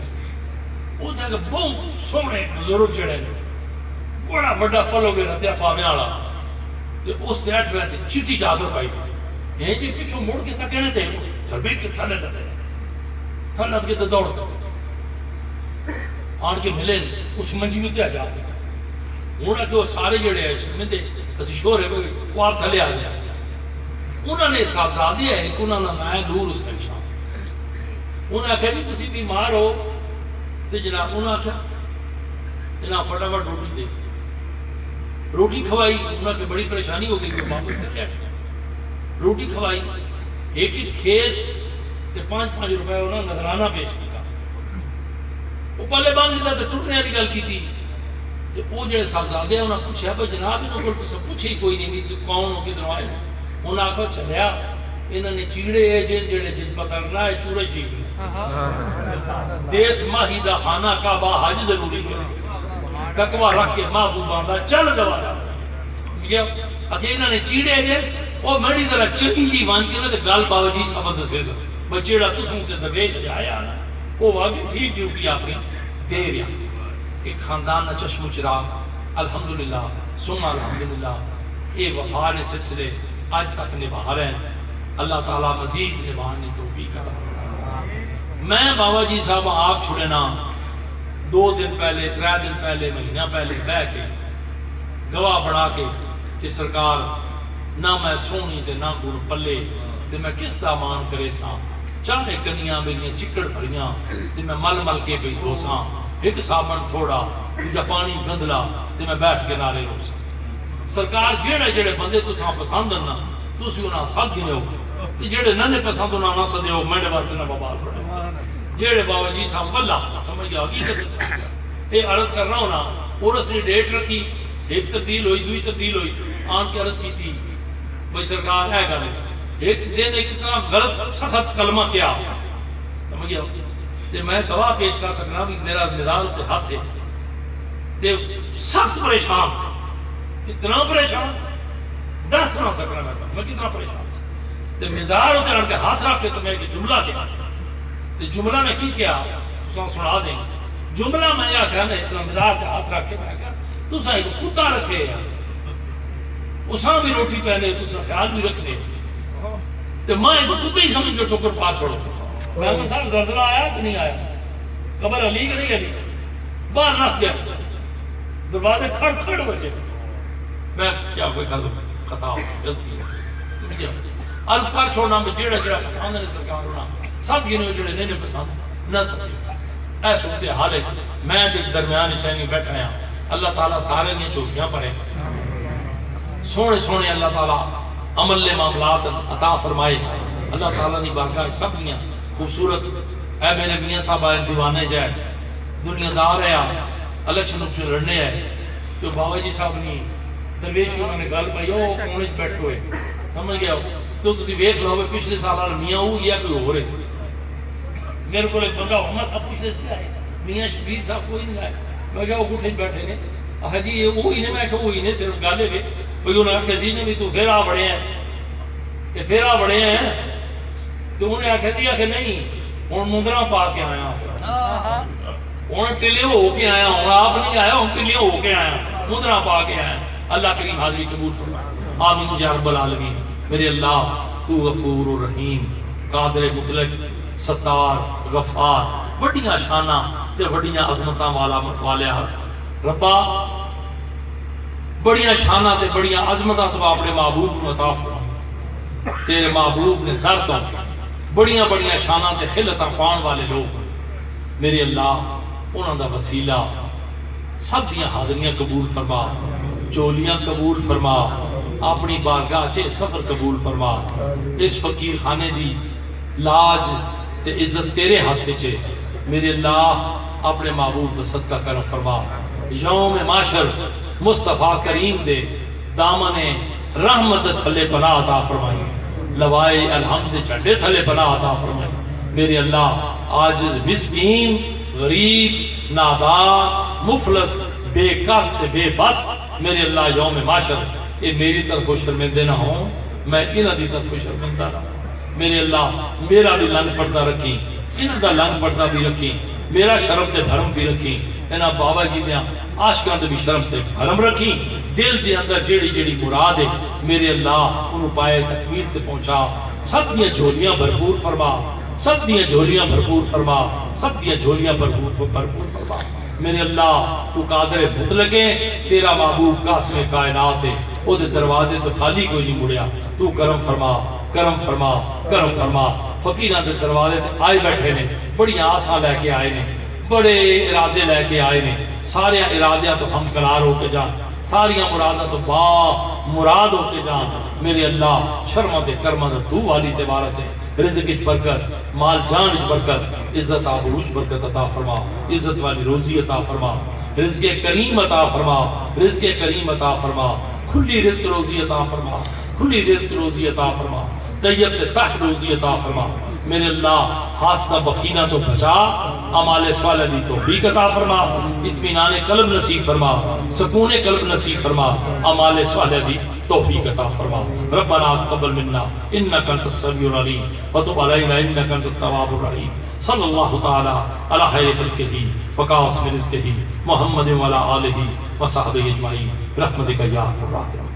وہ تھا کہ بہت سونے بزرگ جڑے بڑا بڑا پلو گے رہتے پاوے والا اس نے اٹھ رہے تھے چٹی چادر پائی یہ جی پیچھو مڑ کے تکنے تھے تھربیٹ کے تھلے رہتے تھلے کے تو دوڑ آن کے ملے اس منجی میں کیا جاتے انہوں نے سارے جڑے ہیں اس میں دے اسی شور ہے وہ آپ تھلے آ جائے. انہوں نے صاحب دیا ہے کہ انہوں نے نائے دور اس کا نشان. انہوں نے کہا بھی کسی بیمار ہو تو جناب انہوں نے کہا جناب فٹافٹ روٹی دے روٹی کھوائی. انہوں نے بڑی پریشانی ہو گئی کہ معمول کر لیا روٹی کھوائی ایک ایک کھیس تے 5-5 روپے انہوں نے نظرانہ پیش کیا. وہ پہلے باندھ لیتا تو ٹوٹنے والی گل کی تھی تو وہ جڑے صاحبزادے ہیں انہوں نے پوچھا بھائی جناب انہوں کو سب پوچھے ہی کوئی نہیں تو کون ہو کدھر آئے. انہوں نے آخر چلیا انہوں نے چیڑے جڑے جن پتہ رہا ہے چورے شریف دیس ماہی دا خانہ کعبہ حج ضروری کرے تقوی رکھ کے محبوباں دا چل دوارا اکھے انہوں نے چیڑے جے وہ میری طرح چکی جی وان کے نا گل بابا جی سبت دسے سا بچیڑا تسوں تے درویش جایا نا وہ واقعی ٹھیک ڈیوٹی اپنی دے رہا. ایک خاندان نہ چشم و چراغ الحمدللہ سننا الحمدللہ یہ وفا نے سلسلے آج تک نبھا رہے ہیں. اللہ تعالیٰ مزید نبھانے توفیق عطا فرمائے. میں بابا جی صاحب آپ چھڑے نا 2 دن پہلے 3 دن پہلے مہینہ پہلے بہ کے گواہ بڑھا کے کہ سرکار نہ میں سونی تے نہ گڑ پلے تے میں کس دا مان کرے سا چاہے کنیاں میریاں چکڑ بھریاں تے میں مل مل کے بھی دو سا ایک صابن تھوڑا دوجا پانی گندلا تے میں بیٹھ کے نالے رو سا. سرکار جڑے جڑے بندے تساں پسند نہ تسی انہاں ساتھ گنے ہو جڑے نہ پسند انہاں نہ سدے ہو میرے واسطے نہ بابا جڑے بابا جی صاحب اللہ سمجھ گیا حقیقت یہ عرض کر رہا ہوں نا اور اس نے ڈیٹ رکھی، ایک تبدیل ہوئی، دوئی تبدیل ہوئی، آن کے عرض کی تھی بھائی سرکار ہے گل ایک دن ایک اتنا غلط سخت کلمہ کیا سمجھ گیا تے میں گواہ پیش کر سکنا کہ میرا مزاج تے ہاتھ ہے تے سخت پریشان، اتنا پریشان دس نہ سکنا میں کتنا پریشان تے مزاج تے کے ہاتھ رکھ کے تو میں ایک جملہ کیا تے جملہ میں کی کیا تساں سنا دیں جملہ میں یہ کہنا اس طرح مزاج تے ہاتھ رکھ کے میں کہا تساں ایک کتا رکھے اساں بھی روٹی پہلے تساں خیال بھی رکھ دے تے میں ایک کتے ہی سمجھ کے ٹوکر پا چھوڑو میں نے صاحب زلزلہ آیا کہ نہیں آیا قبر علی کہ نہیں علی باہر نس گیا دروازے کھڑ کھڑ بجے میں کیا کوئی خطا ہو غلطی عرض کر چھوڑنا میں جیڑا جیڑا پسند نے سرکار ہونا سب گنے جڑے نہیں پسند نہ سکتے اے صورت حال ہے میں درمیان چینی بیٹھا ہاں اللہ تعالیٰ سارے دیا چوکیاں پڑے سونے سونے اللہ تعالیٰ عمل معاملات عطا فرمائے اللہ تعالیٰ نے بارگاہ سب دیا خوبصورت اے میرے میاں صاحب آئے دیوانے جائے دنیا دار ہے الیکشن اپشن لڑنے ہے تو بابا جی صاحب نے درویشی انہوں نے گل پائی وہ کونے بیٹھے ہوئے سمجھ گیا تو تسی ویکھ لو پچھلے سال میاں ہو گیا کوئی ہو رہے میرے کو ایک بندہ ہما صاحب پچھلے سے آئے میاں شبیر صاحب کوئی نہیں آئے میں کہا وہ گھٹے بیٹھے نے جی یہ وہی نے میں کہ وہی نے صرف گالے پہ بھئی انہوں نے آکھا سی نے بھی تو پھر آ بڑے ہیں یہ پھر آ بڑے ہیں تو انہیں آکھا دیا کہ نہیں ہوں مندرہ پا کے آیا ہوں ٹلے ہو کے آیا ہوں آپ نہیں آیا ہوں ٹلے ہو کے آیا مندرہ پا کے آیا اللہ کریم حاضری قبول فرمائے آمین یا رب العالمین میرے اللہ تو غفور الرحیم قادر مطلق ستار غفار بڑیاں شانہ تے بڑیاں عظمتاں والا ربا بڑیاں شانہ تے بڑیاں عظمتاں تو اپنے محبوب کو عطا فرما تیرے محبوب نے در تو بڑیاں بڑیاں شانہ تے خلتاں پان والے لوگ میرے اللہ انہاں دا وسیلہ سب دیاں حاضریاں قبول فرما چولیاں قبول فرما اپنی بارگاہ چے سفر قبول فرما اس فقیر خانے دی لاج تے عزت تیرے ہاتھ چے میرے اللہ اپنے محبوب کا صدقہ کرم فرما یوم معاشر مصطفیٰ کریم دے دامن رحمت تھلے پناہ عطا فرمائی لوائے الحمد چڑھے تھلے پناہ عطا فرمائی میرے اللہ عاجز مسکین غریب نادار مفلس بے کست بے بس میرے اللہ یوم معاشر یہ میری طرف شرمندے نہ ہوں میں انہاں دی طرف شرمندہ نہ ہوں میرے اللہ میرا بھی لنگ پردہ رکھی انہاں دا لنگ پردہ بھی رکھی میرا شرم تے دھرم بھی رکھی انہاں بابا جی دیاں عاشقاں تے بھی شرم تے دھرم رکھی دل دے اندر جیڑی جیڑی مراد ہے میرے اللہ انہوں پائے تکمیل تے پہنچا سب دیاں جھولیاں بھرپور فرما سب دیاں جھولیاں بھرپور فرما سب دیاں جھولیاں بھرپور فرما میرے اللہ تو قادر مطلق ہے تیرا محبوب قاسم کائنات ہے او دے دروازے تو خالی کوئی نہیں مڑیا تو کرم فرما کرم فرما کرم فرما فقیران دے دروازے تے آئے بیٹھے نے بڑی آساں لے کے آئے نے بڑے ارادے لے کے آئے نے سارے ارادیاں تو ہم قرار ہو کے جان ساریاں مراداں تو با مراد ہو کے جان میرے اللہ شرمہ دے کرمہ دے تو والی تبارہ سے رزق اچ برکت مال جان اچ برکت عزت عروج برکت عطا فرما عزت والی روزی عطا فرما رزق کریم عطا فرما رزق کریم عطا فرما کھلی رزق روزی عطا فرما کھلی رزق روزی عطا فرما طیب سے تحت روزی عطا فرما میرے اللہ حاسدہ بخیلہ تو بچا اعمال صالح دی توفیق عطا فرما اطمینان قلب نصیب فرما سکون قلب نصیب فرما اعمال صالح دی توفیق عطا فرما ربنا تقبل منا انك انت السميع العليم وتب علينا انك انت التواب الرحيم صلی اللہ تعالی علی خیر خلقہ وقاسم رزقہ محمد وعلی آلہ وصحبہ اجمعین برحمتک یا ارحم الراحمین